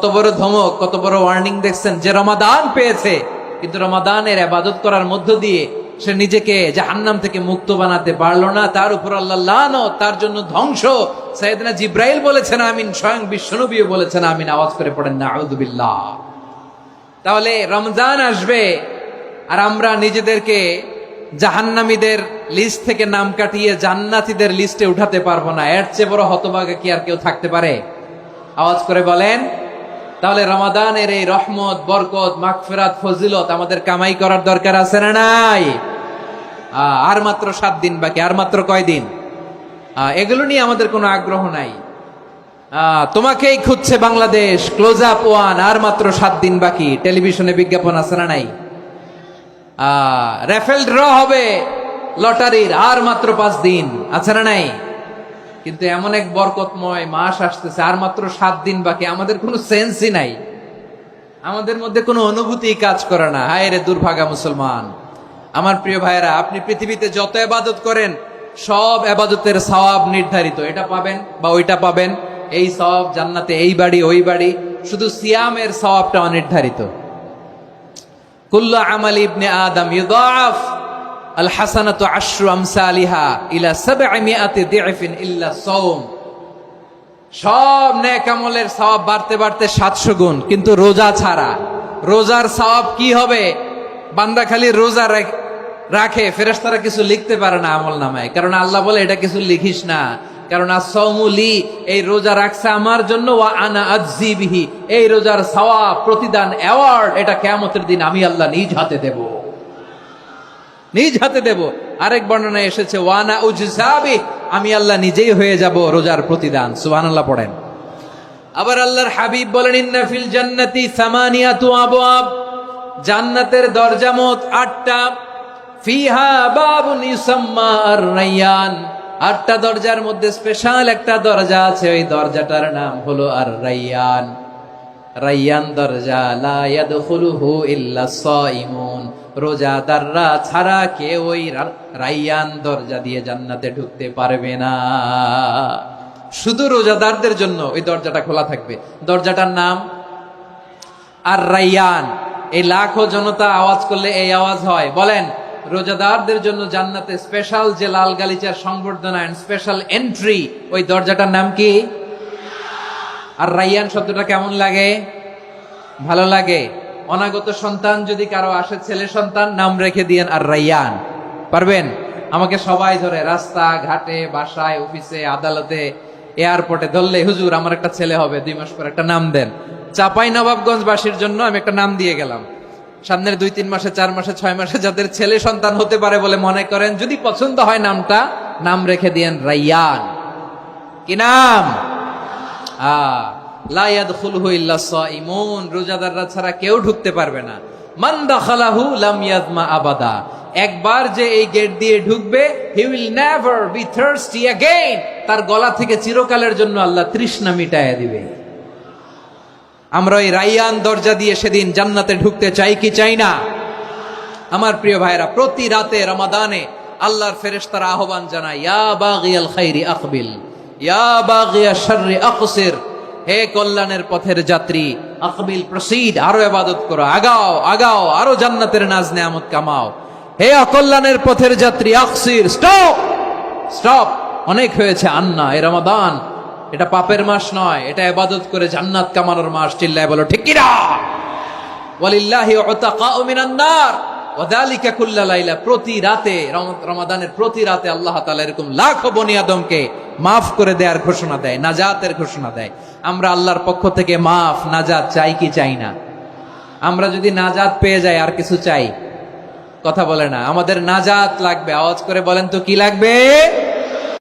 কত বড় ধমক, কত বড় ওয়ার্নিং দেখছেন, যে রমাদান পেয়েছে কিন্তু রমাদানের ইবাদত করার মধ্য দিয়ে সে নিজেকে জাহান্নাম থেকে মুক্ত বানাতে পারলো না, তার উপর আল্লাহ লানত, তার জন্য ধ্বংস। সাইয়েদনা জিব্রাইল বলেছেন আমিন, স্বয়ং বিশ্বনবীও বলেছেন আমিন। আওয়াজ করে পড়েন নাউযু বিল্লাহ। তাহলে রমজান আসবে আর আমরা নিজেদেরকে জাহান্নামীদের লিস্ট থেকে নাম কাটিয়ে জান্নাতীদের লিস্টে উঠাতে পারবো না। এর চেয়ে বড় হতভাগা কি আর কেউ থাকতে পারে? আওয়াজ করে বলেন। তাহলে রমাদানের এই রহমত, বরকত, মাগফিরাত, ফজিলত আমাদের কামাই করার দরকার আছে না নাই? আর মাত্র 7 দিন বাকি। আর মাত্র কয় দিন? এগুলো নিয়ে আমাদের কোনো আগ্রহ নাই। তোমাকেই খুঁজছে বাংলাদেশ, ক্লোজ আপ ওয়ান, আর মাত্র 7 দিন বাকি। টেলিভিশনে বিজ্ঞাপন আছে না নাই? রেফেল ড্র হবে লটারির, আর মাত্র 5 দিন, আছে না নাই? কিন্তু এমন এক বরকতময় মাস আসতেছে, আর মাত্র 7 দিন বাকি। আমাদের কোনো সেন্সই নাই, আমাদের মধ্যে কোনো অনুভূতি কাজ করে না। হায় রে দুর্ভাগা মুসলমান। আমার প্রিয় ভাইয়েরা, আপনি পৃথিবীতে যত ইবাদত করেন সব ইবাদতের সওয়াব নির্ধারিত। এটা পাবেন বা ওইটা পাবেন, এই সওয়াব জান্নাতে, এই বাড়ি ওই বাড়ি। শুধু সিয়ামের সওয়াবটা অনির্ধারিত। কুল্লু আমাল ইবনে আদম ইউদাফ আল হাসানাতু আশরু আমসালিহা ইলা 700 দি'ফিন ইল্লা সাওম। সব নেক আমলের সওয়াব বাড়তে বাড়তে 700 গুণ, কিন্তু রোজা ছাড়া। রোজার সওয়াব কি হবে? বান্দা খালি রোজা রাখে, ফেরেশতারা কিছু লিখতে পারে না আমলনামায়, কারণ আল্লাহ বলে এটা কিছু লিখিস না, কারণ আস-সাওমু লি, এই রোজা রাখছে আমার জন্য, ওয়া আনা আজজি বিহি, এই রোজার সওয়াব, প্রতিদান, অ্যাওয়ার্ড, এটা কিয়ামতের দিন আমি আল্লাহ নিজ হাতে দেব, নিজ হাতে দেব। আরেক বর্ণনায় এসেছে ওয়ানা উজজাবি, আমি আল্লাহ নিজেই হয়ে যাব রোজার প্রতিদান। সুবহানাল্লাহ পড়েন। আবার আল্লাহর হাবিব বলেন ইন্না ফিল জান্নাতি সামানিয়াতু আবওয়াব, জান্নাতের দরজা মোট 8টা। ফিহা বাবুন ইউসাম্মা আর-রায়্যান, 8টা দরজার মধ্যে স্পেশাল একটা দরজা আছে, ওই দরজাটার নাম হলো আর-রায়্যান। রায়্যান দরজা, লা ইয়াদখুলুহু ইল্লা সাইমুন, রোজাদাররা ছাড়া কেউ ওই রায়্যান দরজা দিয়ে জান্নাতে ঢুকতে পারবে না। শুধু রোজাদারদের জন্য ওই দরজাটা খোলা থাকবে। দরজাটার নাম আর-রায়্যান। এই লাখো জনতা আওয়াজ করলে এই আওয়াজ হয়। বলেন, রোজাদারদের জন্য জান্নাতে স্পেশাল যে লাল গালিচার সংবর্ধনা এন্ড স্পেশাল এন্ট্রি, ওই দরজাটার নাম কি? আর-রায়্যান শব্দটা কেমন লাগে? ভালো লাগে। অনাগত সন্তান যদি কারো আসে, ছেলে সন্তান, নাম রেখে দিয়েন আর-রায়্যান। পারবেন? আমাকে সবাই ধরে রাস্তা ঘাটে, বাসায়, অফিসে, আদালতে, এয়ারপোর্টে ধরলে, হুজুর আমার একটা ছেলে হবে 2 মাস পর, একটা নাম দেন। চাপাই নবাবগঞ্জবাসীর জন্য আমি একটা নাম দিয়ে গেলাম। সামনের 2-3 মাসে, 4 মাসে, 6 মাসে যাদের ছেলে সন্তান হতে পারে বলে মনে করেন, যদি পছন্দ হয় নামটা, নাম রেখে দিয়েন রায়্যান। কি নাম? লা ইয়াদখুলুহু ইল্লা সাইমুন, রোজাদাররা ছাড়া কেউ ঢুকতে পারবে না। মান দাখালাহু লাম ইয়াজমা আবাদা, একবার যে এই গেট দিয়ে ঢুকবে, he will never be thirsty again, তার গলা থেকে চিরকালের জন্য আল্লাহ তৃষ্ণা মিটায়া দিবে। আমরা ওই রায়্যান দরজা দিয়ে সেদিন জান্নাতে ঢুকতে চাই কি চাই না? আমার প্রিয় ভাইরা, প্রতি রাতে রমাদানে আল্লাহর ফেরেশতারা আহ্বান জানায়, ইয়া বাগিয়াল খাইরি আকবিল, ইয়া বাগিয়াশ শাররি আকসির, হে কল্যাণের পথের যাত্রী, আকবিল, প্রসিড, আরো ইবাদত করো, আগাও আগাও, আরো জান্নাতের নাজ নেয়ামত কামাও। হে অকল্যাণের পথের যাত্রী, আকসির, স্টপ স্টপ, অনেক হয়েছে। আন্না, এ রমাদান এটা পাপের মাস নয়, এটা ইবাদত করে জান্নাত কামানোর মাস। চিল্লায় বলো ঠিক কি না? ওয়ালিল্লাহি উতাকাউ মিনান নার ওয়া যালিকা কুল্লা লাইলা, প্রতি রাতে, রমাদানের প্রতি রাতে আল্লাহ তাআলা এরকম লাখো বনি আদমকে মাফ করে দেওয়ার ঘোষণা দেয়, নাজাতের ঘোষণা দেয়। আমরা আল্লাহর পক্ষ থেকে মাফ, নাজাত চাই কি চাই না? আমরা যদি নাজাত পেয়ে যাই আর কিছু চাই? কথা বলে না। আমাদের নাজাত লাগবে। আওয়াজ করে বলেন তো কি লাগবে?